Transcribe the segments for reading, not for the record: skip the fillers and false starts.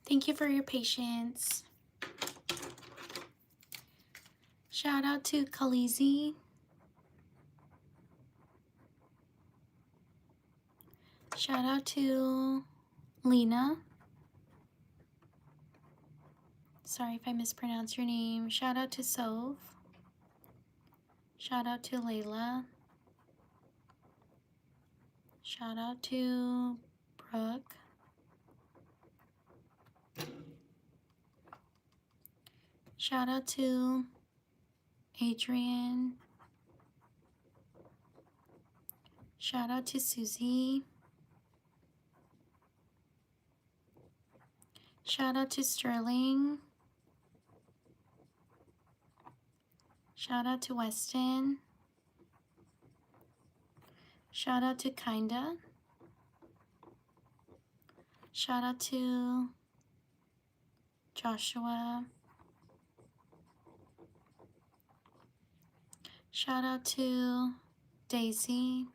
Thank you for your patience. Shout out to Khaleesi. Shout out to Lena. Sorry if I mispronounce your name. Shout out to Sove. Shout out to Layla. Shout out to Brooke. Shout out to Adrian. Shout out to Susie. Shout out to Sterling. Shout out to Weston. Shout out to Kinda. Shout out to Joshua. Shout out to Daisy.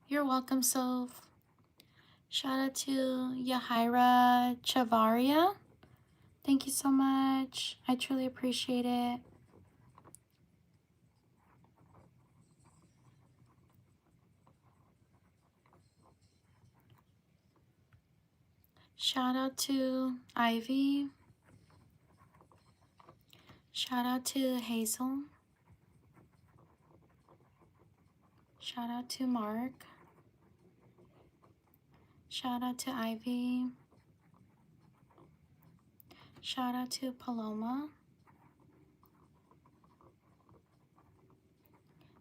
You're welcome, Soph. Shout out to Yahaira Chavaria. Thank you so much. I truly appreciate it. Shout out to Ivy. Shout out to Hazel. Shout out to Mark. Shout out to Ivy. Shout out to Paloma.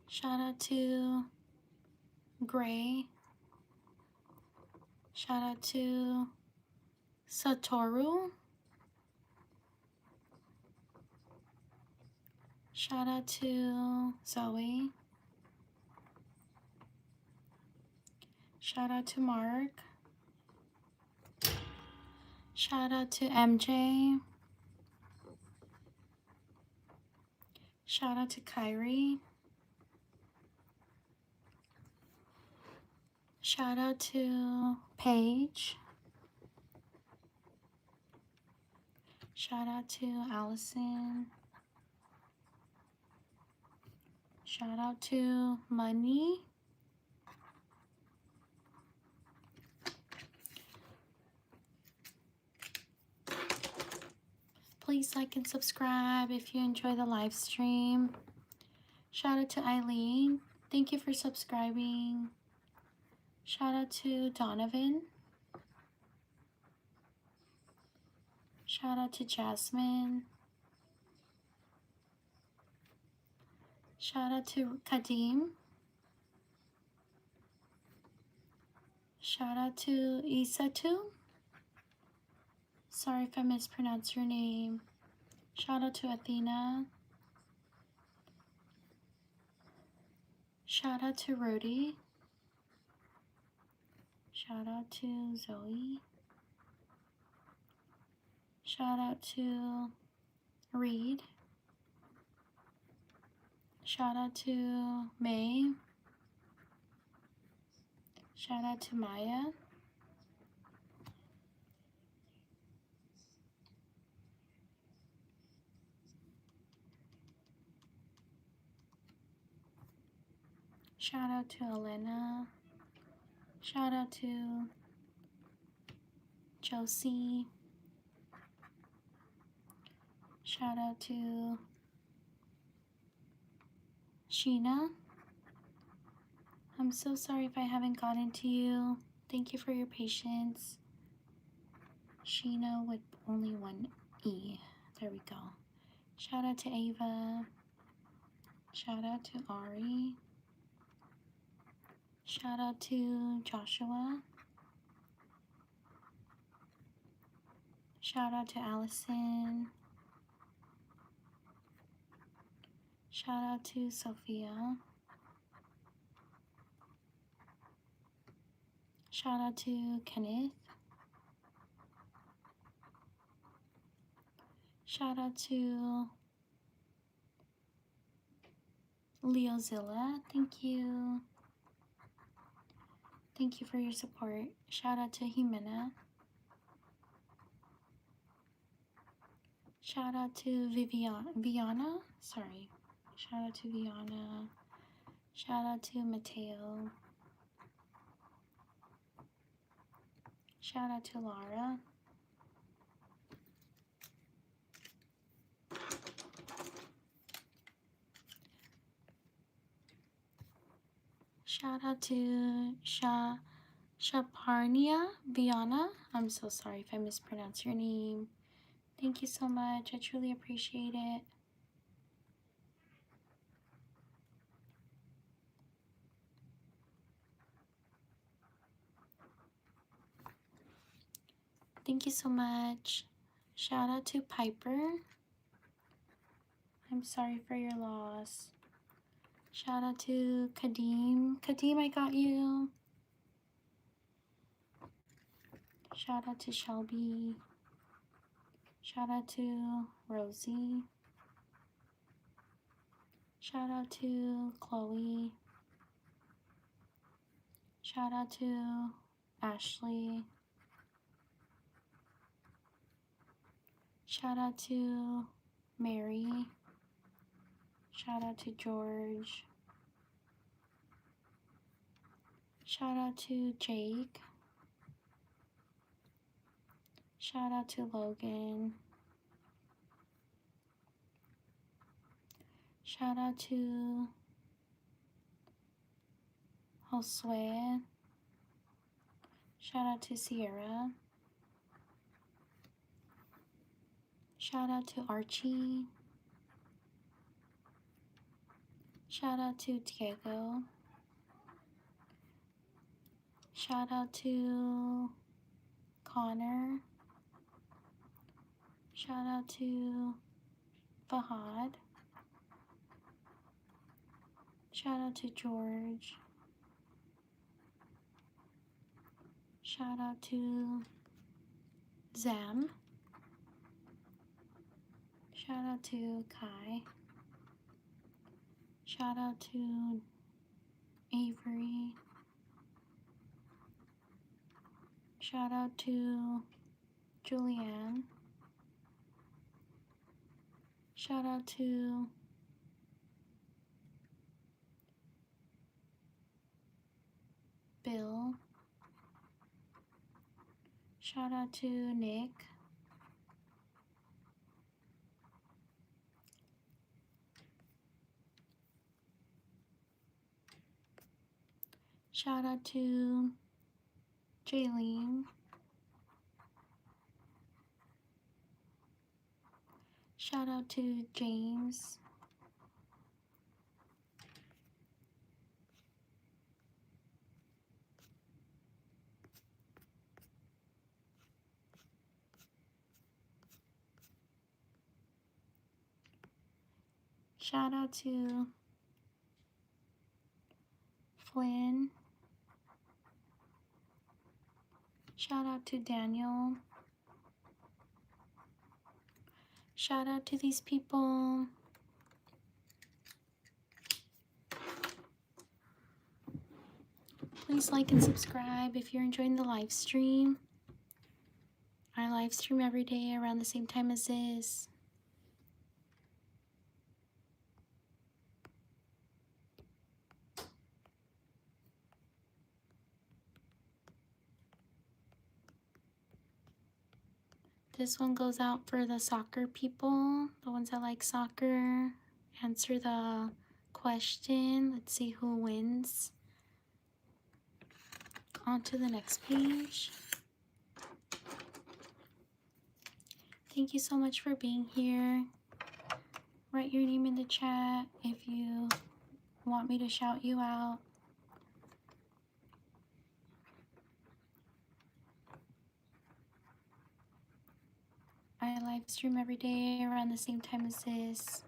Shout out to Gray. Shout out to Satoru. Shout out to Zoe. Shout out to Mark. Shout out to MJ. Shout out to Kyrie. Shout out to Paige. Shout out to Allison. Shout out to Money. Please like and subscribe if you enjoy the live stream. Shout out to Eileen. Thank you for subscribing. Shout out to Donovan. Shout out to Jasmine. Shout out to Kadim. Shout out to Isatu. Sorry if I mispronounced your name. Shout out to Athena. Shout out to Rudy. Shout out to Zoe. Shout out to Reed. Shout out to May. Shout out to Maya. Shout out to Elena. Shout out to Josie. Shout out to Sheena. I'm so sorry if I haven't gotten to you. Thank you for your patience. Sheena with only one E. There we go. Shout out to Ava. Shout out to Ari. Shout out to Joshua. Shout out to Allison. Shout out to Sophia. Shout out to Kenneth. Shout out to Leozilla. Thank you. Thank you for your support. Shout out to Jimena. Shout out to Viana. Sorry. Shout out to Viana. Shout out to Mateo. Shout out to Lara. Shout out to Shaparnia Viana. I'm so sorry if I mispronounce your name. Thank you so much. I truly appreciate it. Thank you so much. Shout out to Piper. I'm sorry for your loss. Shout out to Kadeem. Kadeem, I got you. Shout out to Shelby. Shout out to Rosie. Shout out to Chloe. Shout out to Ashley. Shout out to Mary. Shout out to George. Shout out to Jake. Shout out to Logan. Shout out to Josue. Shout out to Sierra. Shout out to Archie. Shout out to Diego. Shout out to Connor. Shout out to Fahad. Shout out to George. Shout out to Zam. Shout out to Kai. Shout out to Avery. Shout out to Julianne. Shout out to Bill. Shout out to Nick. Shout out to Jaylene. Shout out to James. Shout out to Flynn. Shout out to Daniel. Shout out to these people. Please like and subscribe if you're enjoying the live stream. I live stream every day around the same time as this. This one goes out for the soccer people, the ones that like soccer. Answer the question. Let's see who wins. On to the next page. Thank you so much for being here. Write your name in the chat if you want me to shout you out. I live stream every day around the same time as this.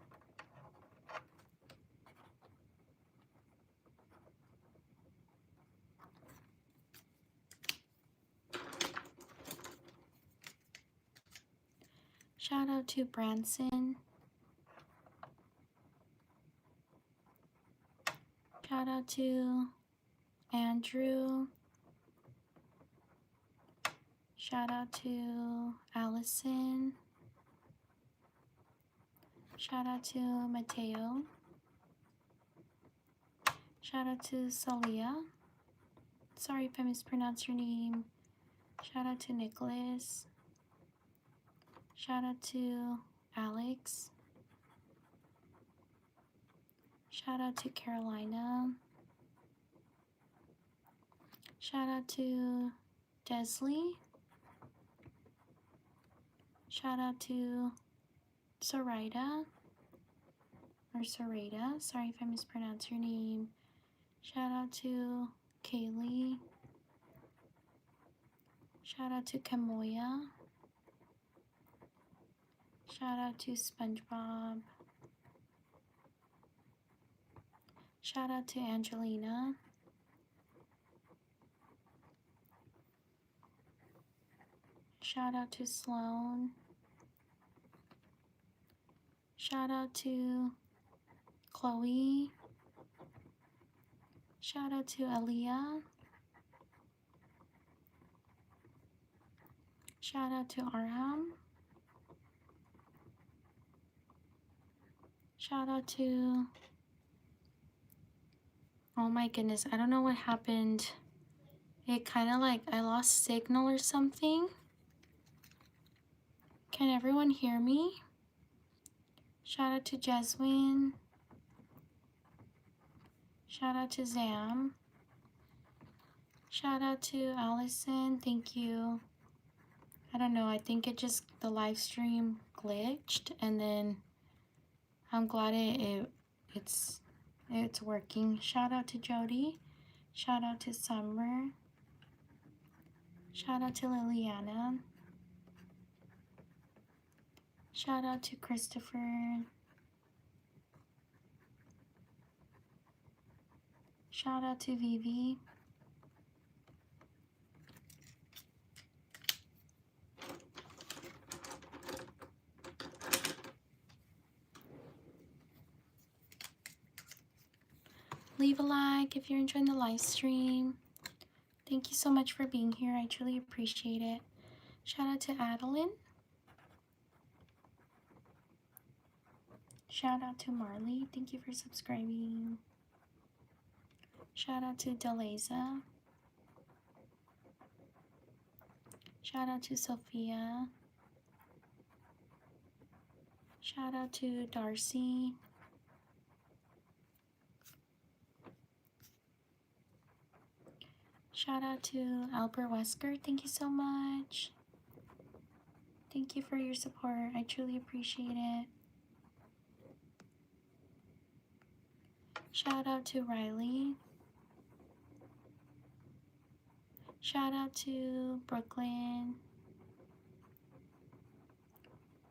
Shout out to Branson. Shout out to Andrew. Shout out to Allison. Shout out to Mateo. Shout out to Salia. Sorry if I mispronounced your name. Shout out to Nicholas. Shout out to Alex. Shout out to Carolina. Shout out to Desley. Shout out to Sarita. Or Sarita. Sorry if I mispronounced your name. Shout out to Kaylee. Shout out to Kamoya. Shout out to SpongeBob. Shout out to Angelina. Shout out to Sloan. Shout out to Chloe. Shout out to Aaliyah. Shout out to Arham. Shout out to... Oh my goodness, I don't know what happened. It kind of like I lost signal or something. Can everyone hear me? Shout out to Jasmine. Shout out to Zam. Shout out to Allison. Thank you. I don't know. I think it just, the live stream glitched, and then I'm glad it's working. Shout out to Jody. Shout out to Summer. Shout out to Liliana. Shout out to Christopher. Shout out to Vivi. Leave a like if you're enjoying the live stream. Thank you so much for being here. I truly appreciate it. Shout out to Adeline. Shout out to Marley. Thank you for subscribing. Shout out to Deleza. Shout out to Sophia. Shout out to Darcy. Shout out to Albert Wesker. Thank you so much. Thank you for your support. I truly appreciate it. Shout out to Riley. Shout out to Brooklyn.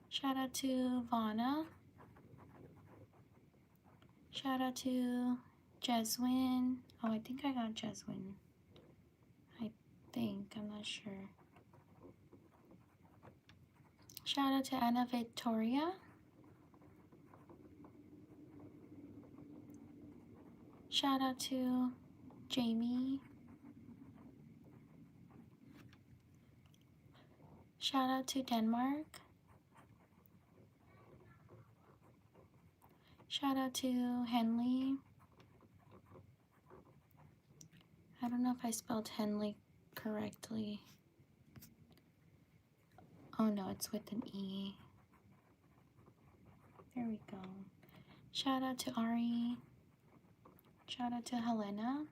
Shout out to Vana. Shout out to Jeswin. Oh, I think I got Jeswin. I'm not sure. Shout out to Anna Victoria. Shout out to Jamie. Shout out to Denmark. Shout out to Henley. I don't know if I spelled Henley correctly. Oh no, it's with an E. There we go. Shout out to Ari. Shout out to Helena.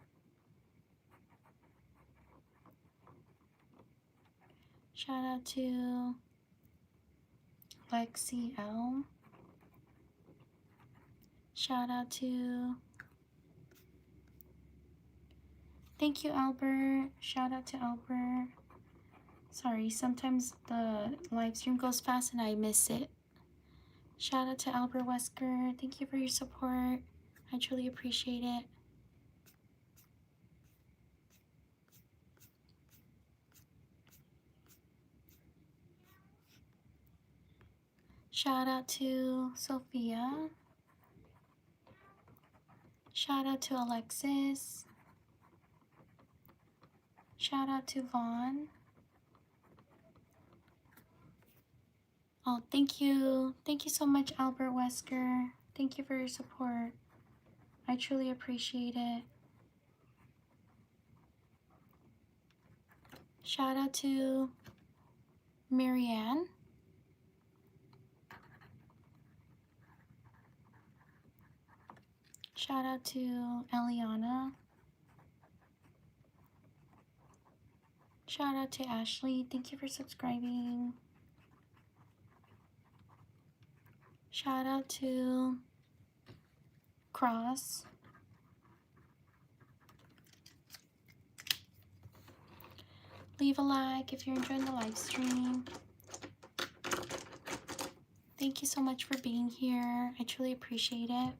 Shout out to Lexi L. Shout out to... Thank you, Albert. Shout out to Albert. Sorry, sometimes the live stream goes fast and I miss it. Shout out to Albert Wesker. Thank you for your support. I truly appreciate it. Shout out to Sophia. Shout out to Alexis. Shout out to Vaughn. Oh, thank you. Thank you so much, Albert Wesker. Thank you for your support. I truly appreciate it. Shout out to Marianne. Shout out to Eliana. Shout out to Ashley. Thank you for subscribing. Shout out to Cross. Leave a like if you're enjoying the live stream. Thank you so much for being here. I truly appreciate it.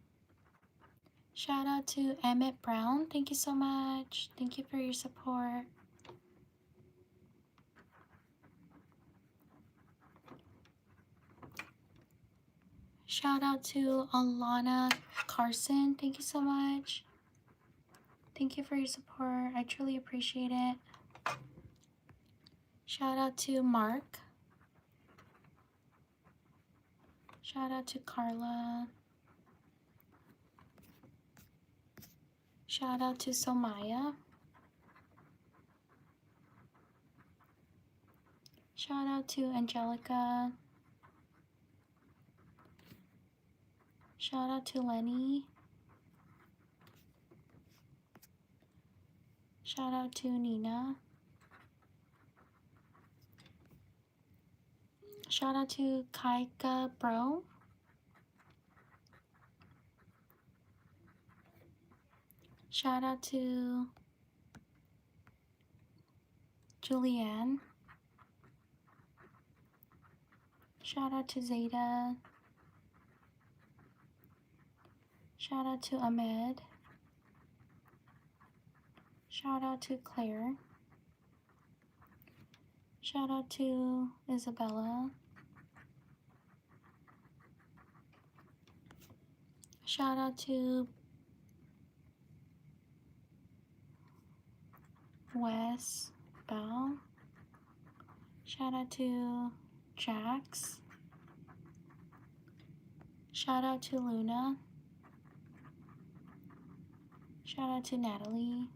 Shout out to Emmett Brown. Thank you so much. Thank you for your support. Shout out to Alana Carson. Thank you so much. Thank you for your support. I truly appreciate it. Shout out to Mark. Shout out to Carla. Shout out to Somaya. Shout out to Angelica. Shout out to Lenny. Shout out to Nina. Shout out to Kaika Bro. Shout out to Julianne. Shout out to Zeta. Shout out to Ahmed. Shout out to Claire. Shout out to Isabella. Shout out to Wes Bell. Shout out to Jax. Shout out to Luna. Shout out to Natalie.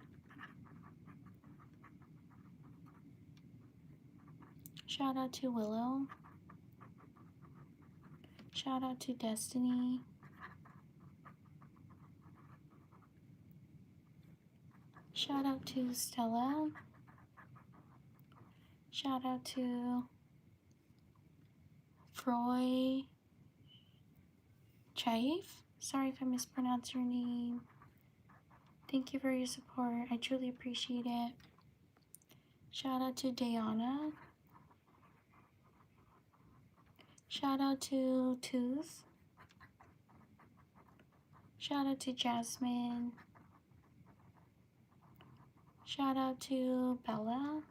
Shout out to Willow. Shout out to Destiny. Shout out to Stella. Shout out to Froy Chaif. Sorry if I mispronounced your name. Thank you for your support. I truly appreciate it. Shout out to Diana. Shout out to Tooth. Shout out to Jasmine. Shout out to Bella.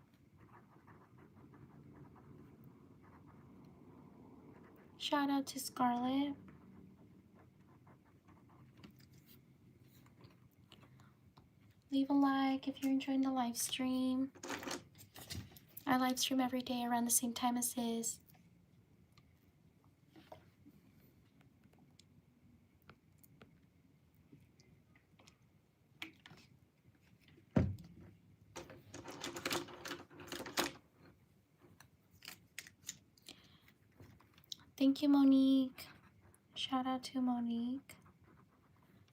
Shout out to Scarlett. Leave a like if you're enjoying the live stream. I live stream every day around the same time as this. Thank you, Monique. Shout out to Monique.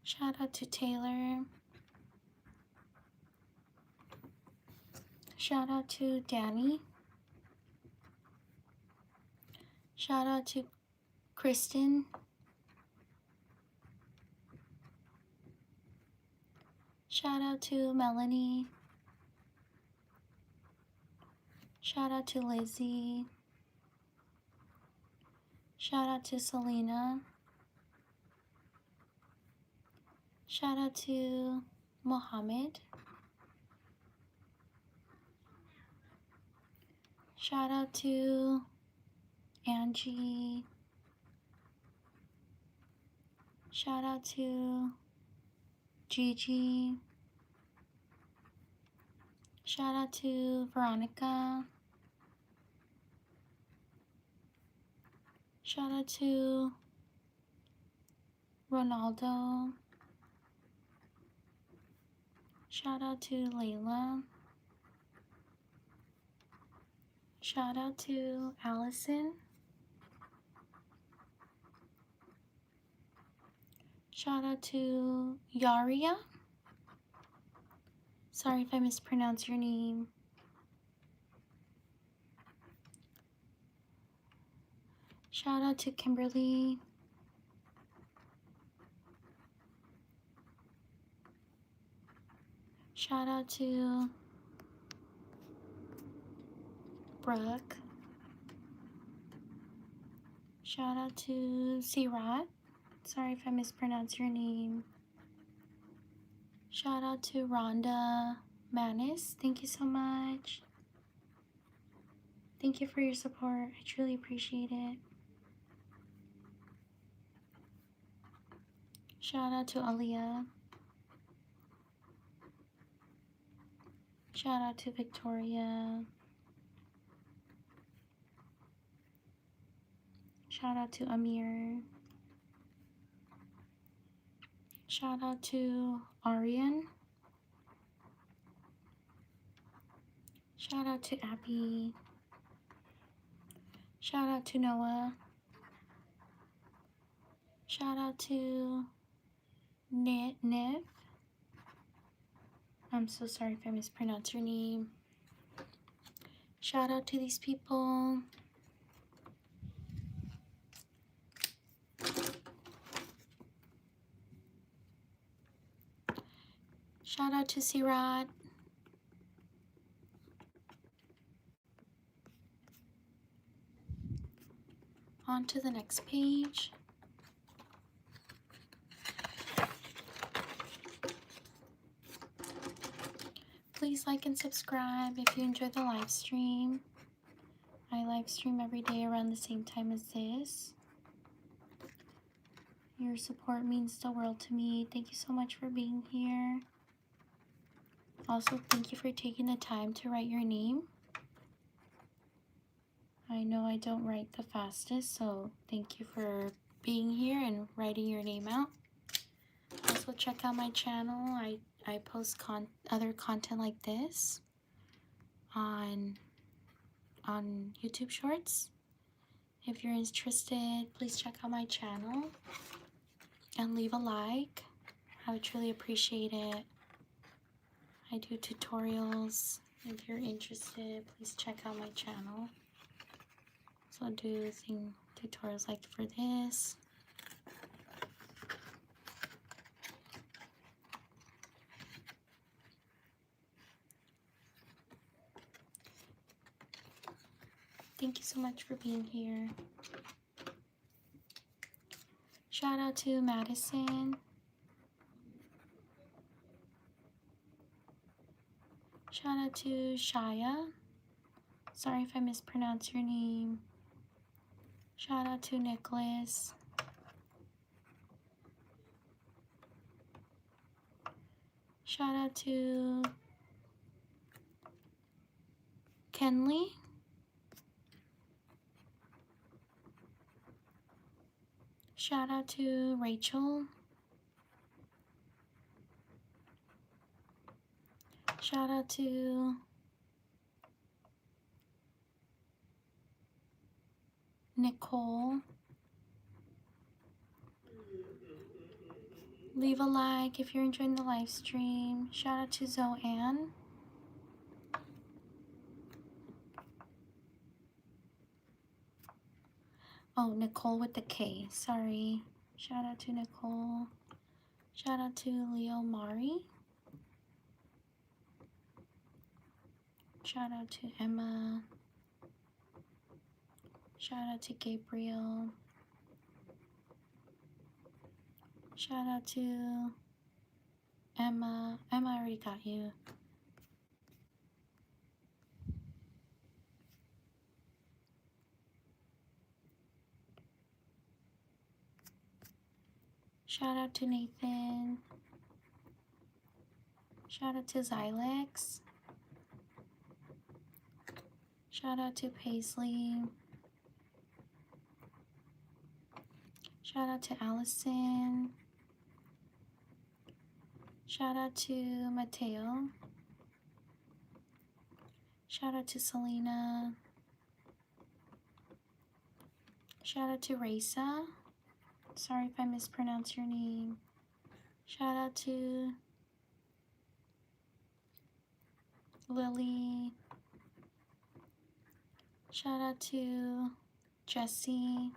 Shout out to Taylor. Shout out to Danny. Shout out to Kristen. Shout out to Melanie. Shout out to Lizzie. Shout out to Selena. Shout out to Mohammed. Shout out to Angie. Shout out to Gigi. Shout out to Veronica. Shout out to Ronaldo. Shout out to Layla. Shout out to Allison. Shout out to Yaria. Sorry if I mispronounce your name. Shout out to Kimberly. Shout out to Brooke. Shout out to Sirat. Sorry if I mispronounce your name. Shout out to Rhonda Manis. Thank you so much. Thank you for your support. I truly appreciate it. Shout out to Aliyah. Shout out to Victoria. Shout out to Amir. Shout out to Aryan. Shout out to Abby. Shout out to Noah. Shout out to Niv. I'm so sorry if I mispronounce your name. Shout out to these people. Shout out to Sirat. On to the next page. Please like and subscribe if you enjoy the live stream. I live stream every day around the same time as this. Your support means the world to me. Thank you so much for being here. Also, thank you for taking the time to write your name. I know I don't write the fastest, so thank you for being here and writing your name out. Also, check out my channel. I post other content like this on YouTube Shorts. If you're interested, please check out my channel and leave a like. I would truly appreciate it. I do tutorials. If you're interested, please check out my channel. So I do tutorials like for this. Thank you so much for being here. Shout out to Madison. Shout out to Shaya. Sorry if I mispronounce your name. Shout out to Nicholas. Shout out to Kenley. Shout out to Rachel. Shout out to Nicole. Leave a like if you're enjoying the live stream. Shout out to Zoanne. Oh, Nicole with the K. Sorry. Shout out to Nicole. Shout out to Leo Mari. Shout out to Emma. Shout out to Gabriel. Shout out to Emma. Emma, I already got you. Shout out to Nathan. Shout out to Xylex. Shout out to Paisley. Shout out to Allison. Shout out to Mateo. Shout out to Selena. Shout out to Raisa. Sorry if I mispronounce your name. Shout out to Lily. Shout out to Jessie.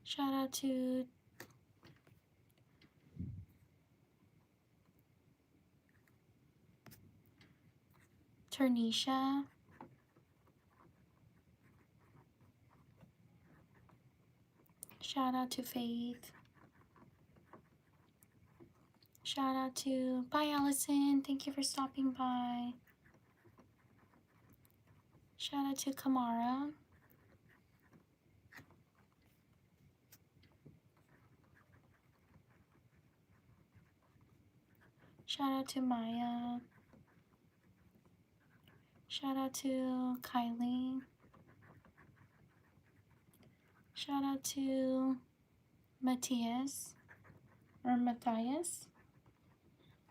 Shout out to Ternisha. Shout out to Faith. Shout out to, bye Allison, thank you for stopping by. Shout out to Kamara. Shout out to Maya. Shout out to Kylie. Shout out to Matthias.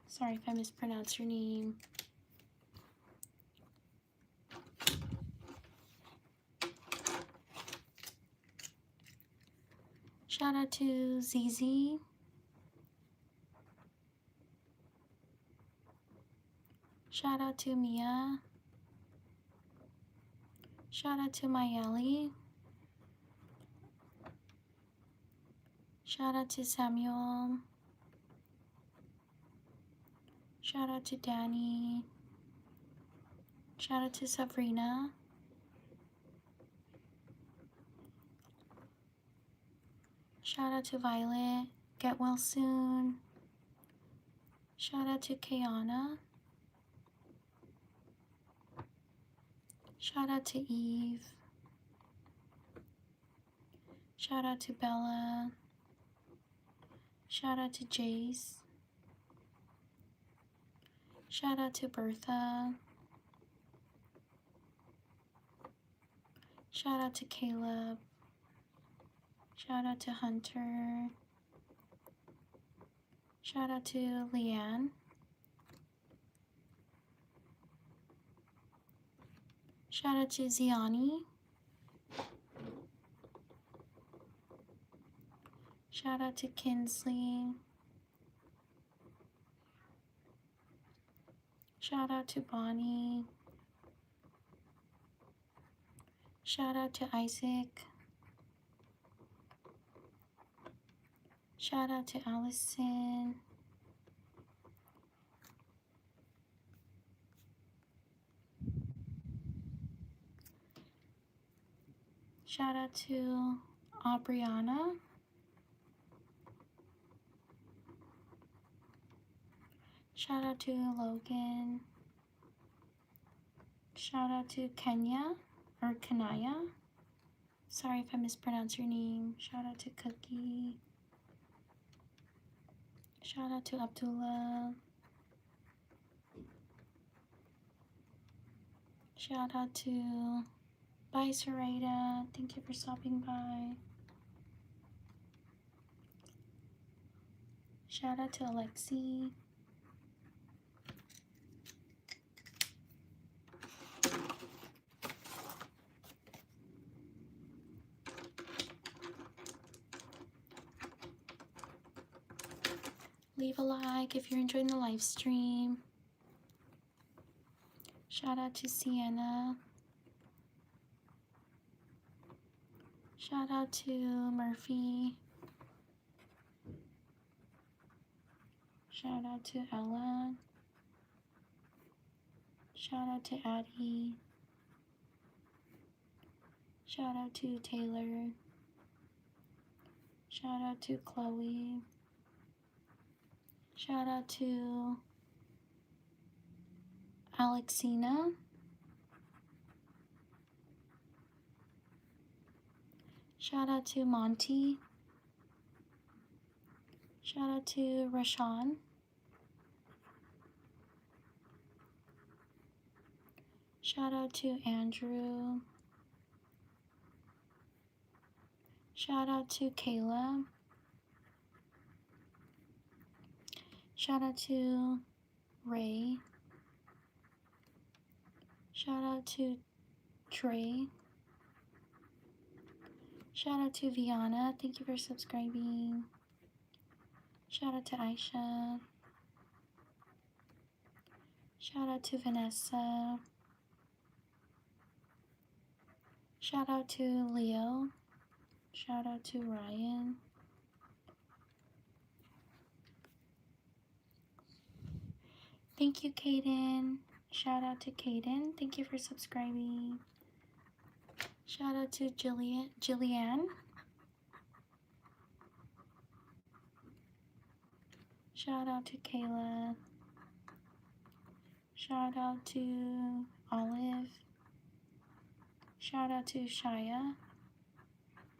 Sorry if I mispronounced your name. Shout out to Zizi. Shout out to Mia. Shout out to Mayeli. Shout out to Samuel. Shout out to Danny. Shout out to Sabrina. Shout out to Violet. Get well soon. Shout out to Kayana. Shout out to Eve. Shout out to Bella. Shout out to Jace. Shout out to Bertha. Shout out to Caleb. Shout out to Hunter. Shout out to Leanne. Shout out to Ziani. Shout out to Kinsley. Shout out to Bonnie. Shout out to Isaac. Shout out to Allison. Shout out to Aubriana. Shout out to Logan. Shout out to Kenya or Kanaya. Sorry if I mispronounced your name. Shout out to Cookie. Shout out to Abdullah. Shout out to, bye Sarita. Thank you for stopping by. Shout out to Alexi. Leave a like if you're enjoying the live stream. Shout out to Sienna. Shout out to Murphy. Shout out to Ella. Shout out to Addie. Shout out to Taylor. Shout out to Chloe. Shout out to Alexina. Shout out to Monty. Shout out to Rashawn. Shout out to Andrew. Shout out to Kayla. Shout out to Ray. Shout out to Trey. Shout out to Viana. Thank you for subscribing. Shout out to Aisha. Shout out to Vanessa. Shout out to Leo. Shout out to Ryan. Thank you, Kaden. Shout out to Kaden. Thank you for subscribing. Shout out to Jillian. Shout out to Kayla. Shout out to Olive. Shout out to Shaya.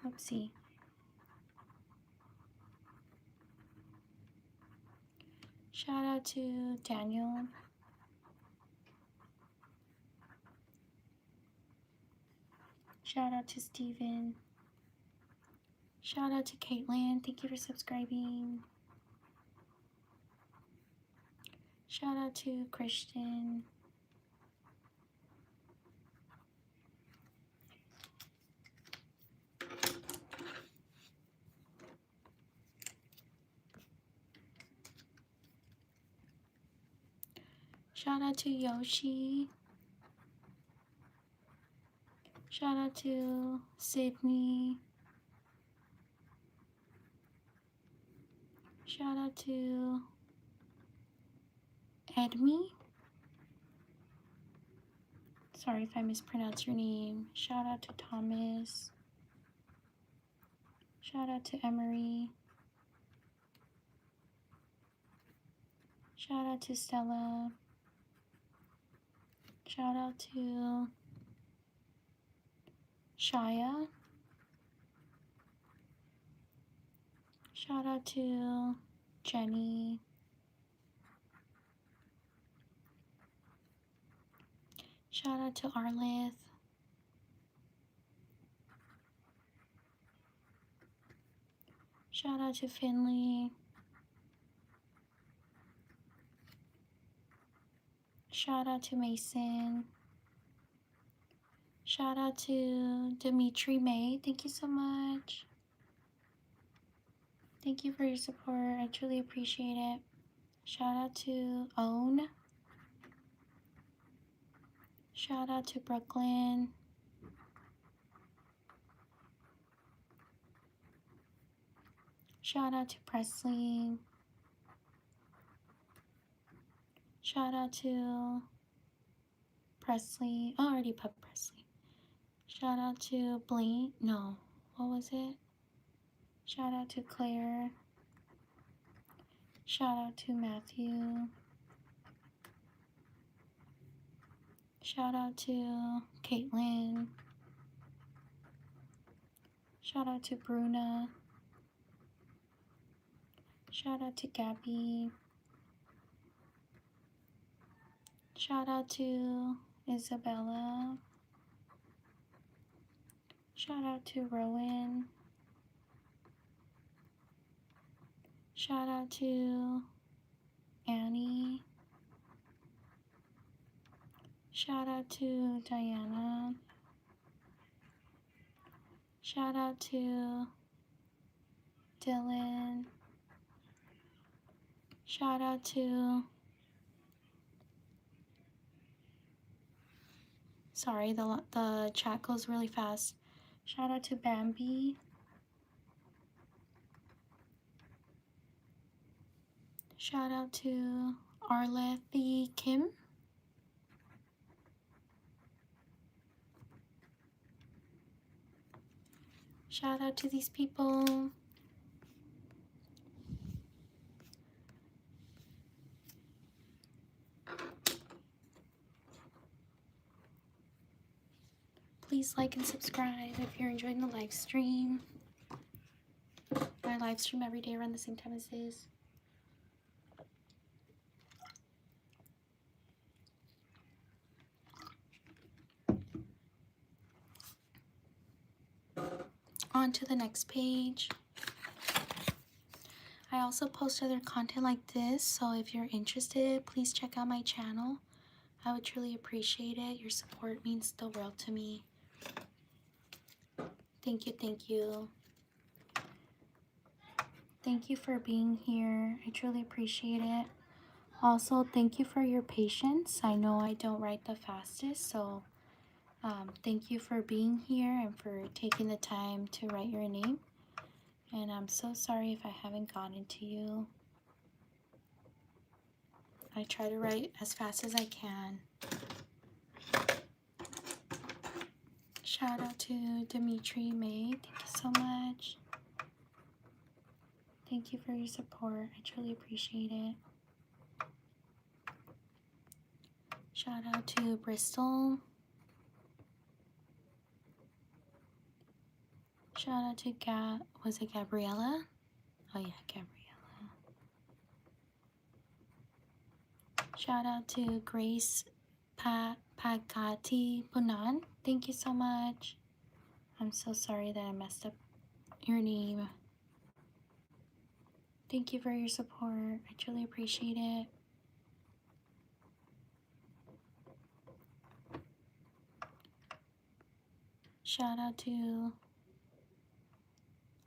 Oopsie. Shout out to Daniel. Shout out to Steven. Shout out to Caitlin. Thank you for subscribing. Shout out to Christian. Shout out to Yoshi. Shout out to Sydney. Shout out to Edme. Sorry if I mispronounced your name. Shout out to Thomas. Shout out to Emery. Shout out to Stella. Shout out to Shaya. Shout out to Jenny. Shout out to Arlith. Shout out to Finley. Shout out to Mason. Shout out to Dimitri May. Thank you so much. Thank you for your support. I truly appreciate it. Shout out to Own. Shout out to Brooklyn. Shout out to Presley. Shout out to Presley. Oh, I already put Presley. Shout out to Blaine. No, what was it? Shout out to Claire. Shout out to Matthew. Shout out to Caitlin. Shout out to Bruna. Shout out to Gabby. Shout out to Isabella. Shout out to Rowan. Shout out to Annie. Shout out to Diana. Shout out to Dylan. Shout out to, sorry, the chat goes really fast. Shout out to Bambi. Shout out to Arlethy Kim. Shout out to these people. Please like and subscribe if you're enjoying the live stream. I live stream every day around the same time as this. On to the next page. I also post other content like this, so if you're interested, please check out my channel. I would truly appreciate it. Your support means the world to me. Thank you, thank you. Thank you for being here. I truly appreciate it. Also, thank you for your patience. I know I don't write the fastest, so thank you for being here and for taking the time to write your name. And I'm so sorry if I haven't gotten to you. I try to write as fast as I can. Shout out to Dimitri May. Thank you so much. Thank you for your support. I truly appreciate it. Shout out to Bristol. Shout out to was it Gabriella? Oh yeah, Gabriella. Shout out to Grace Pagati Punan. Thank you so much. I'm so sorry that I messed up your name. Thank you for your support. I truly appreciate it. Shout out to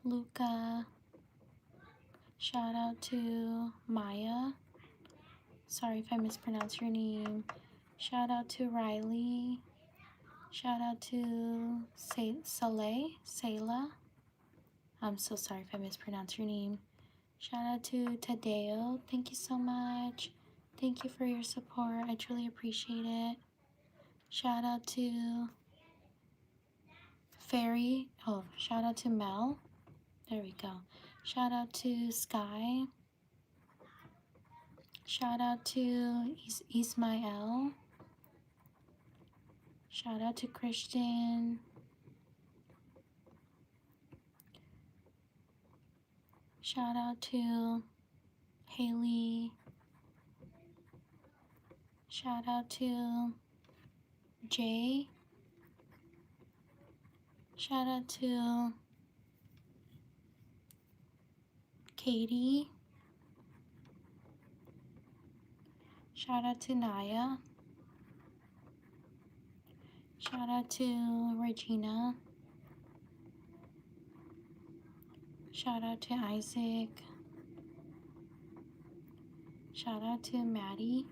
Luca. Shout out to Maya. Sorry if I mispronounce your name. Shout out to Riley. Shout out to Sayla. I'm so sorry if I mispronounce your name. Shout out to Tadeo. Thank you so much. Thank you for your support. I truly appreciate it. Shout out to Fairy. Oh, shout out to Mel. There we go. Shout out to Sky. Shout out to Ismael. Shout out to Christian. Shout out to Haley. Shout out to Jay. Shout out to Katie. Shout out to Naya. Shout out to Regina. Shout out to Isaac. Shout out to Maddie.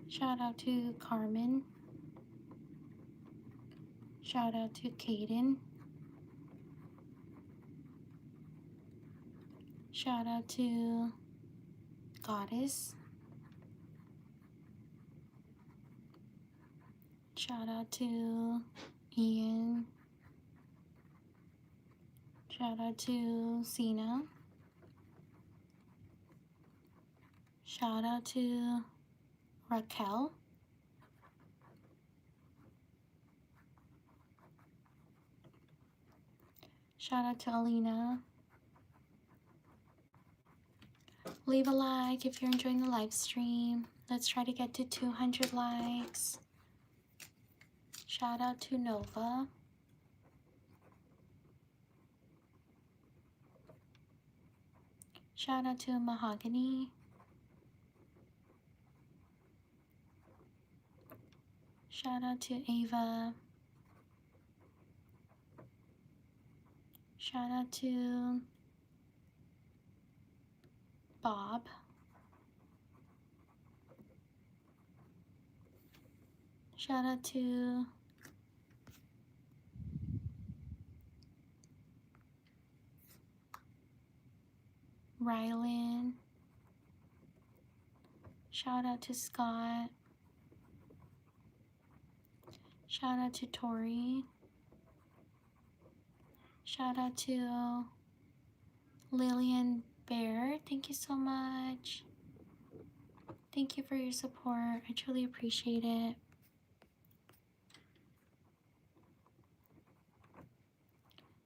Shout out to Carmen. Shout out to Kaden. Shout out to Goddess. Shout out to Ian. Shout out to Sina. Shout out to Raquel. Shout out to Alina. Leave a like if you're enjoying the live stream. Let's try to get to 200 likes. Shout out to Nova. Shout out to Mahogany. Shout out to Ava. Shout out to Bob. Shout out to Rylan. Shout out to Scott. Shout out to Tori. Shout out to Lillian Bear. Thank you so much. Thank you for your support. I truly appreciate it.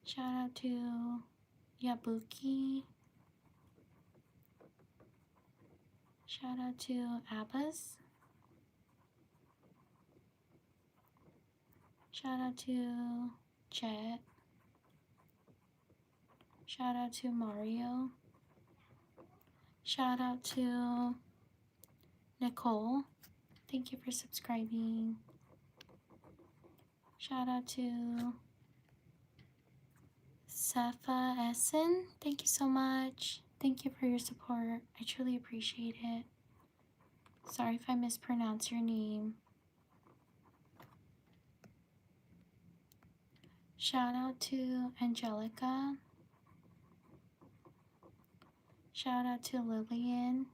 Shout out to Yabuki. Shout out to Abbas. Shout out to Jet. Shout out to Mario. Shout out to Nicole. Thank you for subscribing. Shout out to Safa Essen. Thank you so much. Thank you for your support. I truly appreciate it. Sorry if I mispronounce your name. Shout out to Angelica. Shout out to Lillian.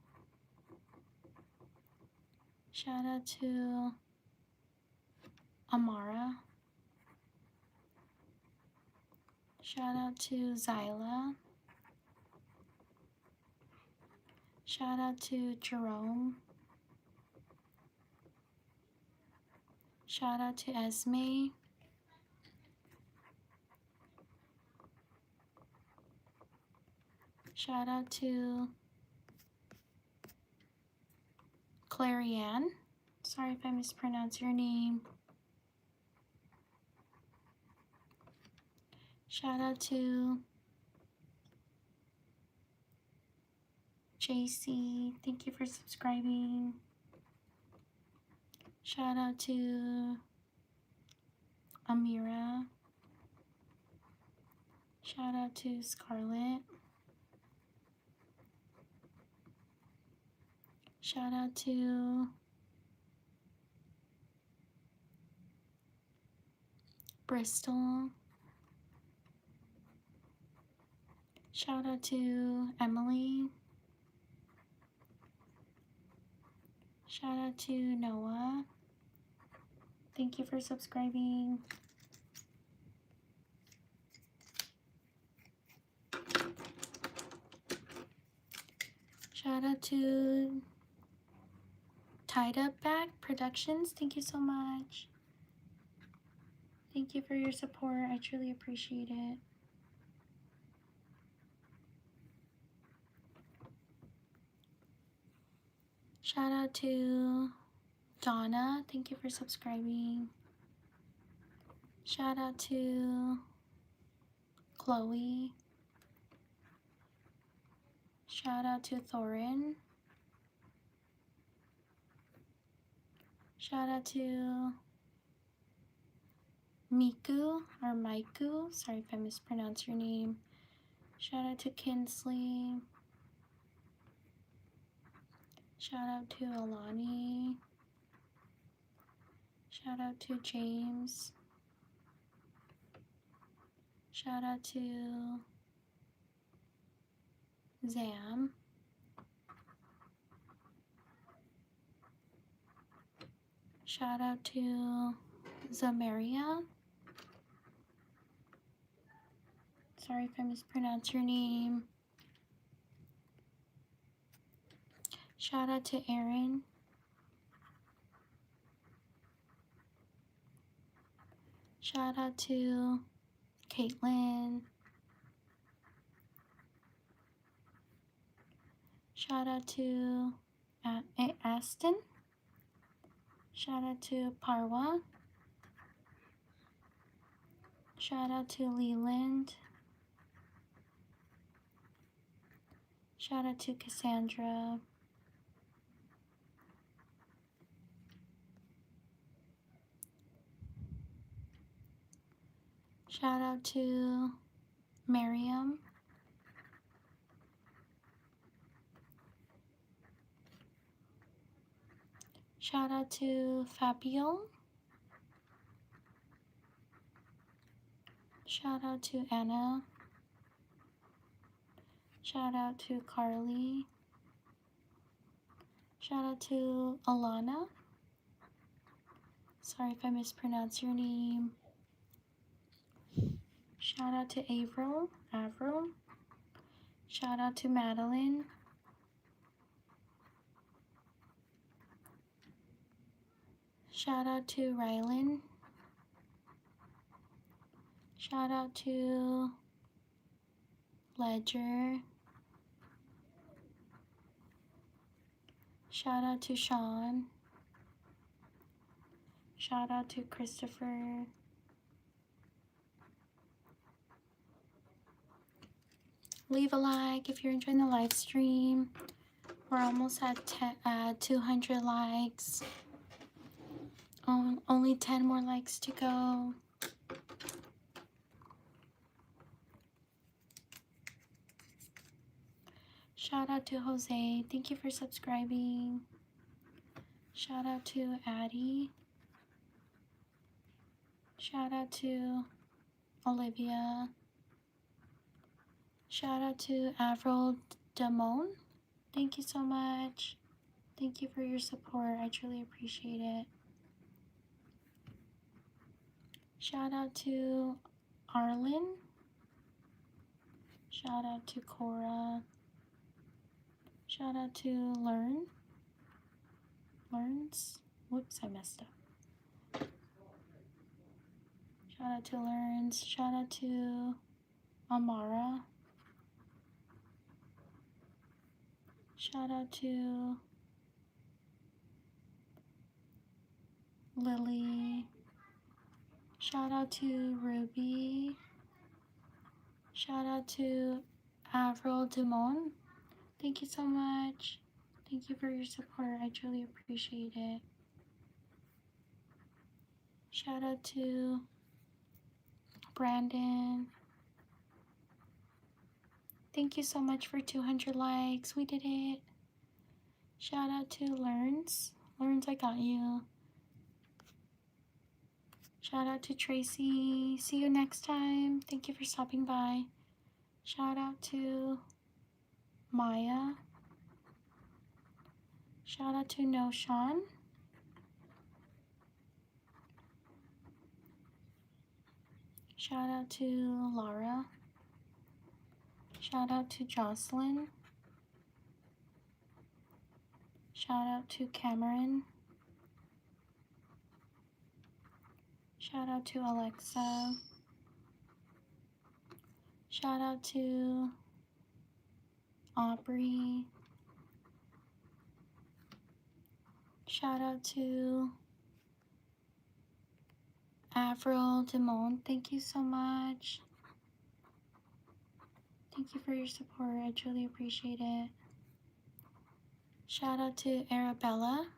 Shout out to Amara. Shout out to Zyla. Shout out to Jerome. Shout out to Esme. Shout out to Clarianne. Sorry if I mispronounce your name. Shout out to JC. Thank you for subscribing. Shout out to Amira. Shout out to Scarlett. Shout out to Bristol. Shout out to Emily. Shout out to Noah. Thank you for subscribing. Shout out to Tied Up Back Productions. Thank you so much. Thank you for your support. I truly appreciate it. Shout out to Donna. Thank you for subscribing. Shout out to Chloe. Shout out to Thorin. Shout out to Miku or Maiku. Sorry if I mispronounce your name. Shout out to Kinsley. Shout out to Alani. Shout out to James. Shout out to Zam. Shout out to Zamaria. Sorry if I mispronounce your name. Shout out to Aaron. Shout out to Caitlin. Shout out to Aston. Shout out to Parwa. Shout out to Leland. Shout out to Cassandra. Shout out to Miriam. Shout out to Fabio. Shout out to Anna. Shout out to Carly. Shout out to Alana. Sorry if I mispronounce your name. Shout out to Avril. Shout out to Madeline. Shout out to Rylan. Shout out to Ledger. Shout out to Sean. Shout out to Christopher. Leave a like if you're enjoying the live stream. We're almost at 200 likes. Only 10 more likes to go. Shout out to Jose. Thank you for subscribing. Shout out to Addie. Shout out to Olivia. Shout out to Avril Damone. Thank you so much. Thank you for your support. I truly appreciate it. Shout out to Arlen. Shout out to Cora. Shout out to Learns. Whoops, I messed up. Shout out to Learns. Shout out to Amara. Shout out to Lily. Shout out to Ruby. Shout out to Avril Damone. Thank you so much. Thank you for your support. I truly appreciate it. Shout out to Brandon. Thank you so much for 200 likes. We did it. Shout out to Learns. Learns, I got you. Shout out to Tracy. See you next time. Thank you for stopping by. Shout out to Maya. Shout out to No Sean. Shout out to Laura. Shout out to Jocelyn. Shout out to Cameron. Shout out to Alexa. Shout out to Aubrey. Shout out to Avril Damone. Thank you so much. Thank you for your support. I truly appreciate it. Shout out to Arabella.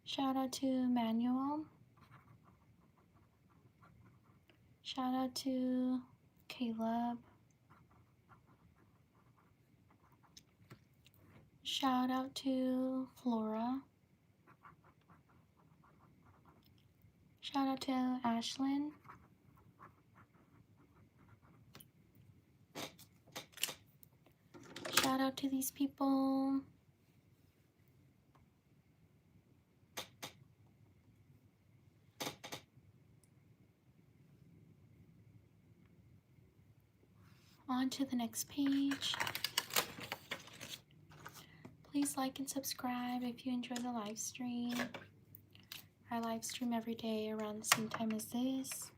Shout out to Manuel. Shout out to Caleb. Shout out to Flora. Shout out to Ashlyn. Shout out to these people. On to the next page. Please like and subscribe if you enjoy the live stream. I live stream every day around the same time as this.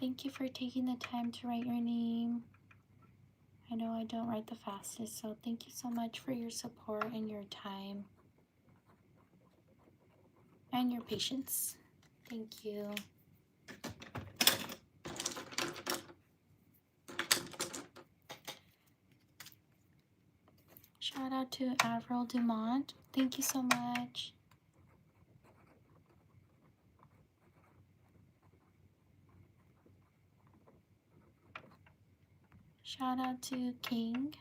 Thank you for taking the time to write your name. I know I don't write the fastest, so thank you so much for your support and your time and your patience. Thank you. Shout out to Avril Dumont. Thank you so much. Shout out to King.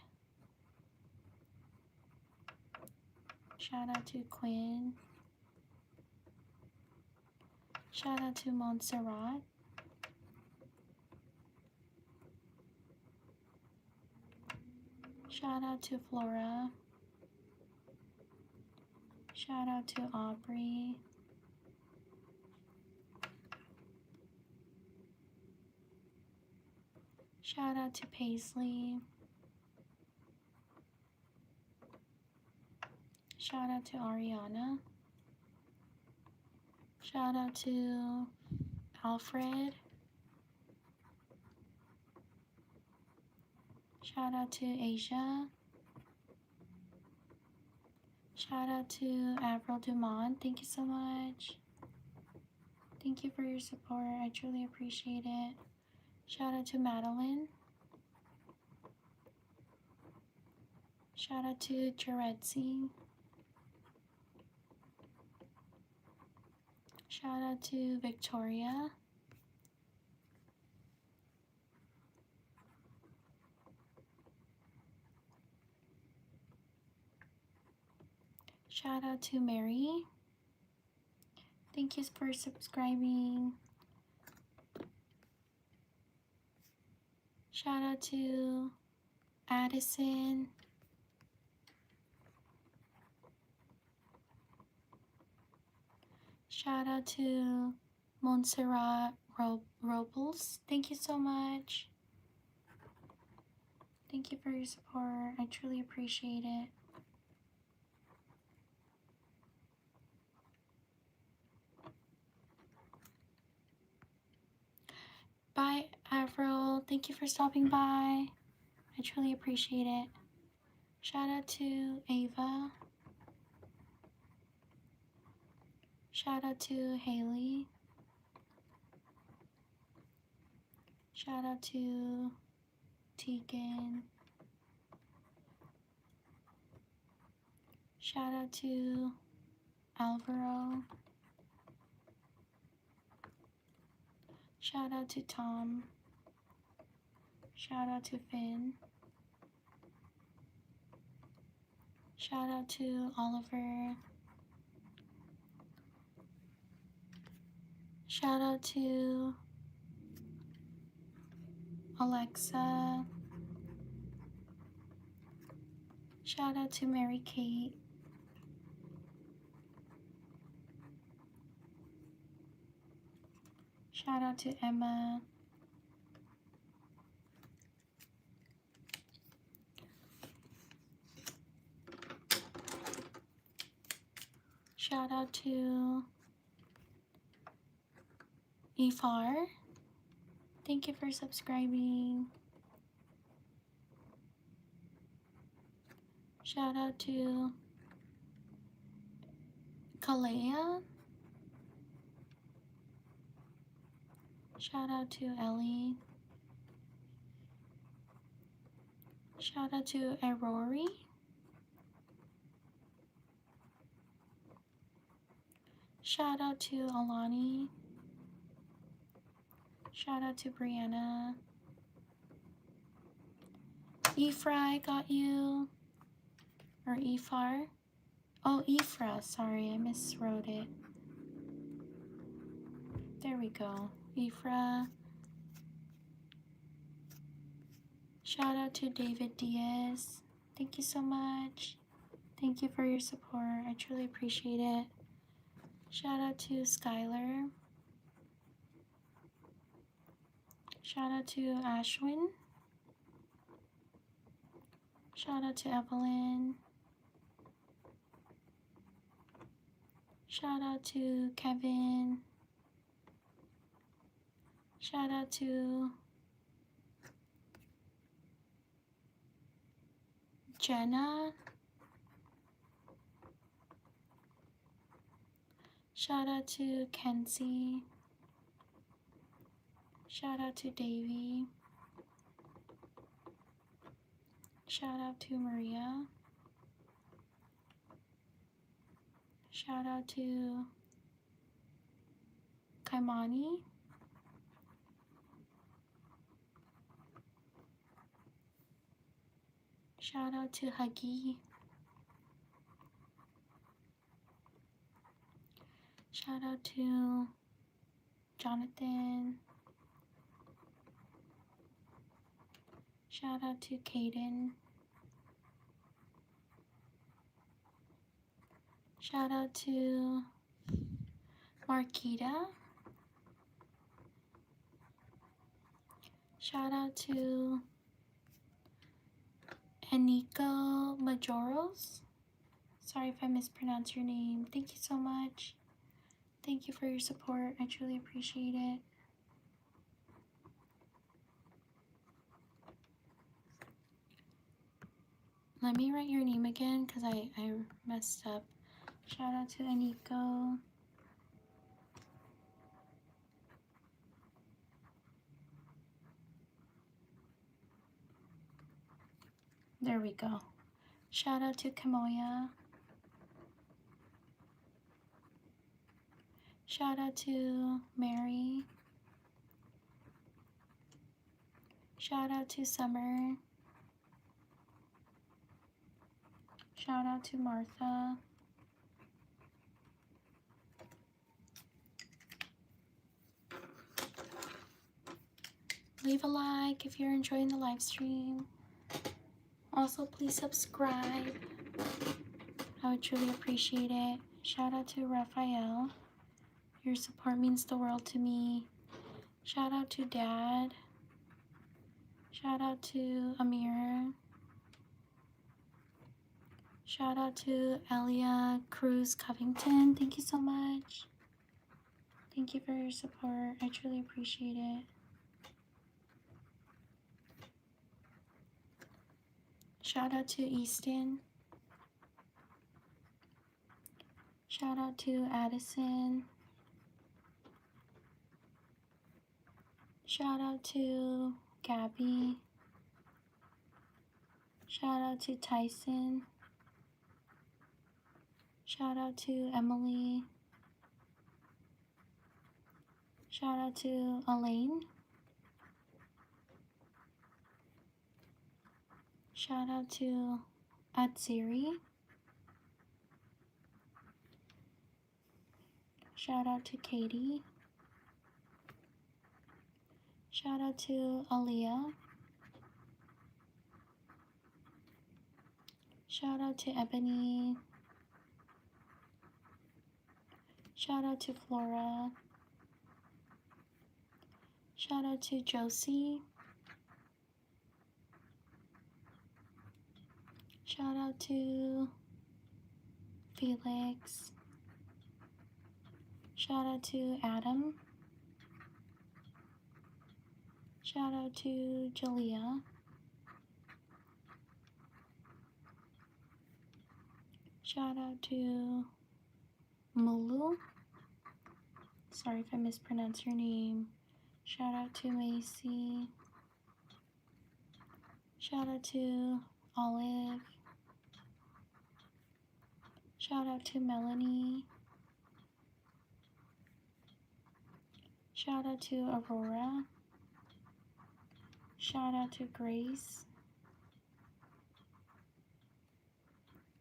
Shout out to Quinn. Shout out to Montserrat. Shout out to Flora. Shout out to Aubrey. Shout out to Paisley. Shout out to Ariana. Shout out to Alfred. Shout out to Asia. Shout out to Avril Dumont. Thank you so much. Thank you for your support. I truly appreciate it. Shout out to Madeline. Shout out to Jaredzi. Shout out to Victoria. Shout out to Mary. Thank you for subscribing. Shout out to Addison. Shout out to Montserrat Robles. Thank you so much. Thank you for your support. I truly appreciate it. Bye, Avril. Thank you for stopping by. I truly appreciate it. Shout out to Ava. Shout out to Haley. Shout out to Tegan. Shout out to Alvaro. Shout out to Tom. Shout out to Finn. Shout out to Oliver. Shout out to Alexa. Shout out to Mary Kate. Shout out to Emma. Shout out to Ifar. Thank you for subscribing. Shout out to Kalea. Shout out to Ellie. Shout out to Aurori. Shout out to Alani. Shout out to Brianna. Efra, got you. Or Efar. Oh, Efra. Sorry, I miswrote it. There we go. Efra. Shout out to David Diaz. Thank you so much. Thank you for your support. I truly appreciate it. Shout out to Skylar. Shout out to Ashwin. Shout out to Evelyn. Shout out to Kevin. Shout out to Jenna. Shout out to Kenzie. Shout out to Davey. Shout out to Maria. Shout out to Kaimani. Shout out to Huggy. Shout out to Jonathan. Shout out to Kaden. Shout out to Marquita. Shout out to Eniko Majoros. Sorry if I mispronounced your name. Thank you so much. Thank you for your support. I truly appreciate it. Let me write your name again because I messed up. Shout out to Aniko. There we go. Shout out to Kamoya. Shout out to Mary. Shout out to Summer. Shout out to Martha. Leave a like if you're enjoying the live stream. Also, please subscribe. I would truly appreciate it. Shout out to Raphael. Your support means the world to me. Shout out to Dad. Shout out to Amir. Shout out to Elia Cruz Covington. Thank you so much. Thank you for your support. I truly appreciate it. Shout out to Easton. Shout out to Addison. Shout out to Gabby. Shout out to Tyson. Shout out to Emily. Shout out to Elaine. Shout out to Atsiri. Shout out to Katie. Shout out to Aaliyah. Shout out to Ebony. Shout out to Flora. Shout out to Josie. Shout out to Felix. Shout out to Adam. Shout out to Jalea. Shout out to Mulu. Sorry if I mispronounce your name. Shout out to Macy. Shout out to Olive. Shout out to Melanie. Shout out to Aurora. Shout out to Grace.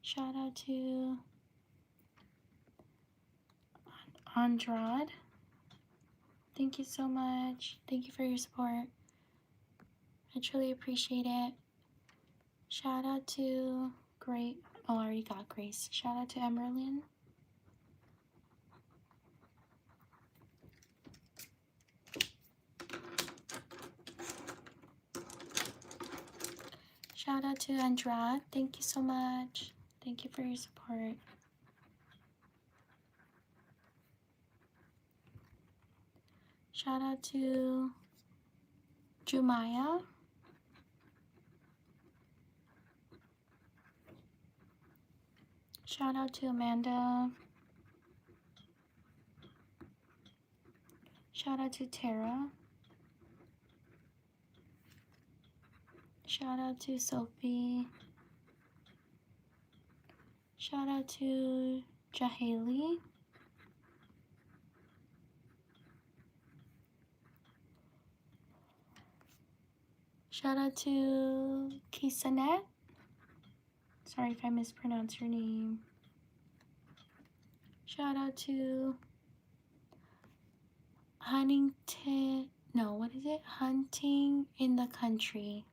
Shout out to Andrade. Thank you so much. Thank you for your support. I truly appreciate it. Shout out to Grace. Oh, I already got Grace. Shout out to Emerlyn. Shout out to Andrade. Thank you so much. Thank you for your support. Shout out to Jumaya. Shout out to Amanda. Shout out to Tara. Shout out to Sophie. Shout out to Jahali. Shout out to Kisanet. Sorry if I mispronounce your name. Shout out to Hunting in the Country.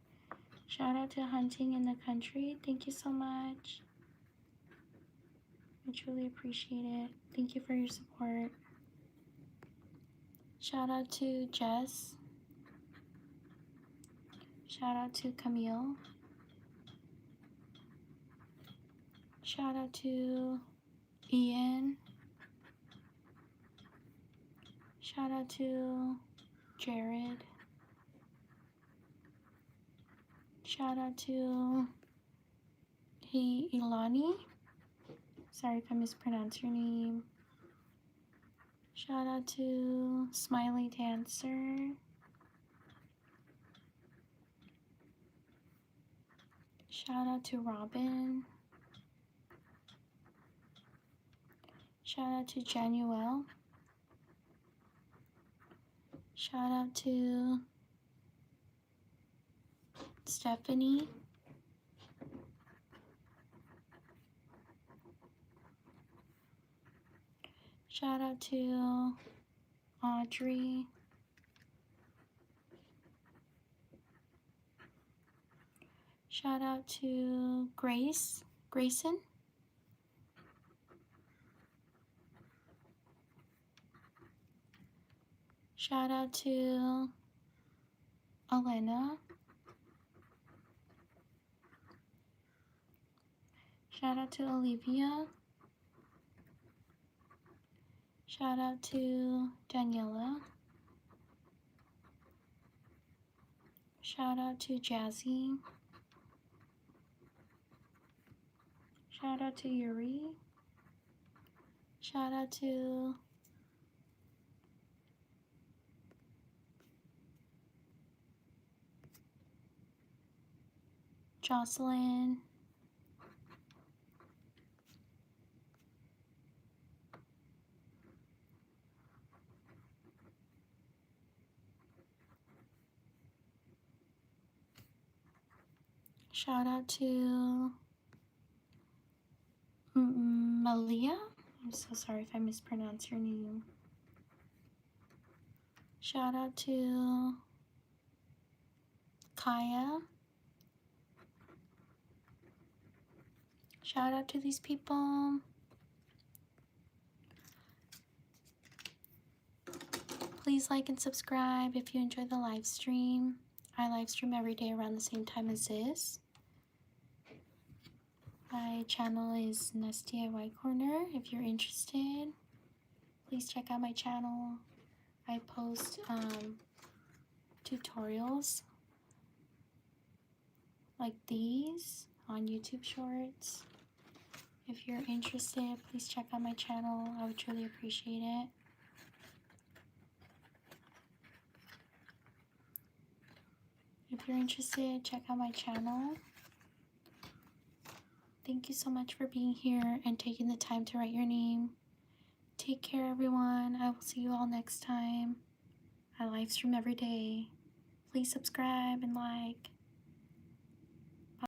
Shout out to Hunting in the Country. Thank you so much. I truly appreciate it. Thank you for your support. Shout out to Jess. Shout out to Camille. Shout out to Ian. Shout out to Jared. Shout out to Hey, Ilani. Sorry if I mispronounced your name. Shout out to Smiley Dancer. Shout out to Robin. Shout out to Januel. Shout out to Stephanie. Shout out to Audrey. Shout out to Grayson. Shout out to Elena. Shout out to Olivia. Shout out to Daniela. Shout out to Jazzy. Shout out to Yuri. Shout out to Jocelyn. Shout out to Malia. I'm so sorry if I mispronounce your name. Shout out to Kaya. Shout out to these people. Please like and subscribe if you enjoy the live stream. I live stream every day around the same time as this. My channel is Nest DIY Corner. If you're interested, please check out my channel. I post tutorials like these on YouTube Shorts. If you're interested, please check out my channel. I would truly appreciate it. If you're interested, check out my channel. Thank you so much for being here and taking the time to write your name. Take care, everyone. I will see you all next time. I live stream every day. Please subscribe and like.